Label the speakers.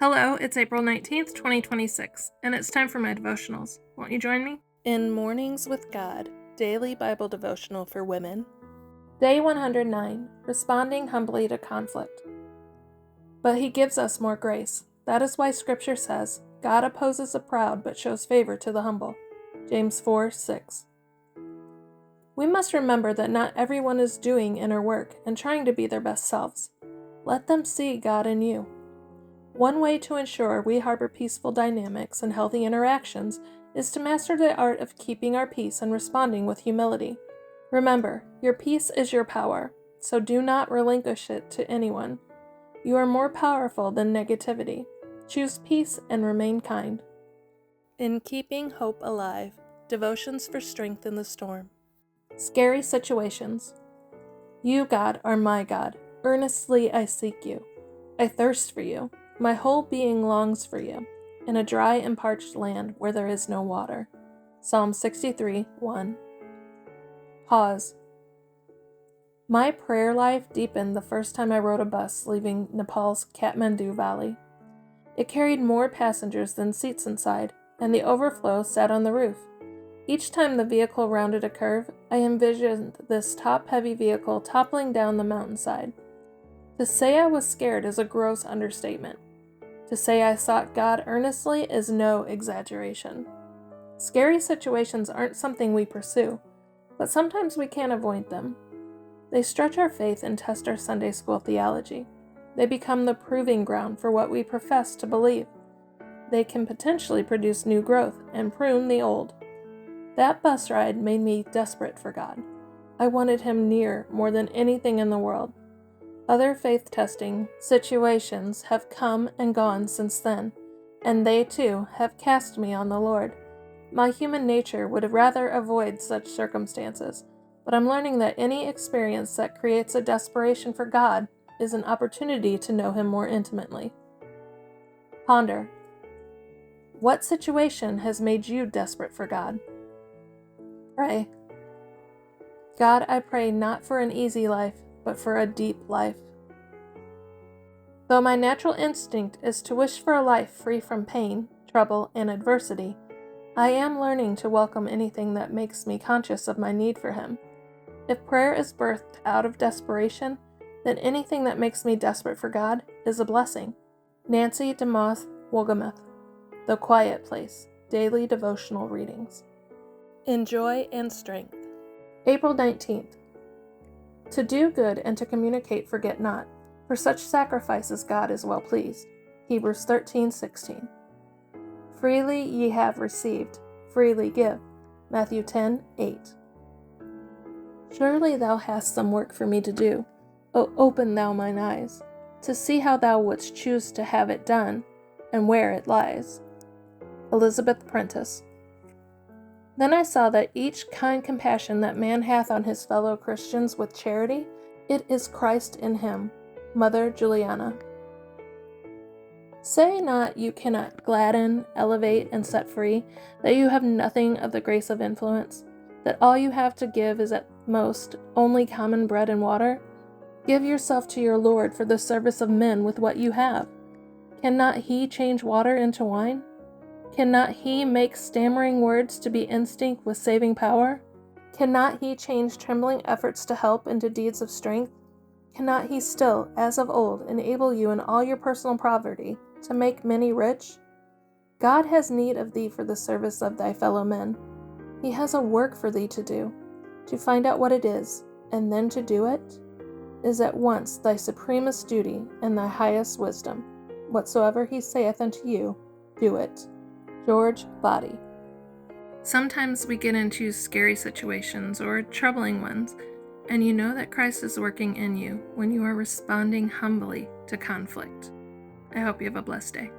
Speaker 1: Hello, it's April 19th, 2026, and it's time for my devotionals. Won't you join me?
Speaker 2: In Mornings with God, Daily Bible Devotional for Women.
Speaker 1: Day 109, Responding Humbly to Conflict. But He gives us more grace. That is why Scripture says, God opposes the proud but shows favor to the humble. James 4:6. We must remember that not everyone is doing inner work and trying to be their best selves. Let them see God in you. One way to ensure we harbor peaceful dynamics and healthy interactions is to master the art of keeping our peace and responding with humility. Remember, your peace is your power, so do not relinquish it to anyone. You are more powerful than negativity. Choose peace and remain kind.
Speaker 2: In Keeping Hope Alive, Devotions for Strength in the Storm.
Speaker 1: Scary situations. You, God, are my God. Earnestly I seek you. I thirst for you. My whole being longs for you, in a dry and parched land where there is no water. Psalm 63:1. Pause. My prayer life deepened the first time I rode a bus leaving Nepal's Kathmandu Valley. It carried more passengers than seats inside, and the overflow sat on the roof. Each time the vehicle rounded a curve, I envisioned this top-heavy vehicle toppling down the mountainside. To say I was scared is a gross understatement. To say I sought God earnestly is no exaggeration. Scary situations aren't something we pursue, but sometimes we can't avoid them. They stretch our faith and test our Sunday school theology. They become the proving ground for what we profess to believe. They can potentially produce new growth and prune the old. That bus ride made me desperate for God. I wanted Him near more than anything in the world. Other faith-testing situations have come and gone since then, and they too have cast me on the Lord. My human nature would rather avoid such circumstances, but I'm learning that any experience that creates a desperation for God is an opportunity to know Him more intimately. Ponder. What situation has made you desperate for God? Pray. God, I pray not for an easy life, but for a deep life. Though my natural instinct is to wish for a life free from pain, trouble, and adversity, I am learning to welcome anything that makes me conscious of my need for Him. If prayer is birthed out of desperation, then anything that makes me desperate for God is a blessing. Nancy DeMoss Wolgemuth, The Quiet Place, Daily Devotional Readings.
Speaker 2: In Joy and Strength.
Speaker 1: April 19th. To do good and to communicate forget not, for such sacrifices God is well pleased. Hebrews 13:16. Freely ye have received, freely give. Matthew 10:8. Surely thou hast some work for me to do. O open thou mine eyes, to see how thou wouldst choose to have it done, and where it lies. Elizabeth Prentice. Then I saw that each kind compassion that man hath on his fellow Christians with charity, it is Christ in him. Mother Juliana. Say not you cannot gladden, elevate, and set free, that you have nothing of the grace of influence, that all you have to give is at most only common bread and water. Give yourself to your Lord for the service of men with what you have. Cannot He change water into wine? Cannot He make stammering words to be instinct with saving power? Cannot He change trembling efforts to help into deeds of strength? Cannot He still, as of old, enable you in all your personal poverty to make many rich? God has need of thee for the service of thy fellow men. He has a work for thee to do. To find out what it is, and then to do it, is at once thy supremest duty and thy highest wisdom. Whatsoever He saith unto you, do it. George Body. Sometimes we get into scary situations or troubling ones, and you know that Christ is working in you when you are responding humbly to conflict. I hope you have a blessed day.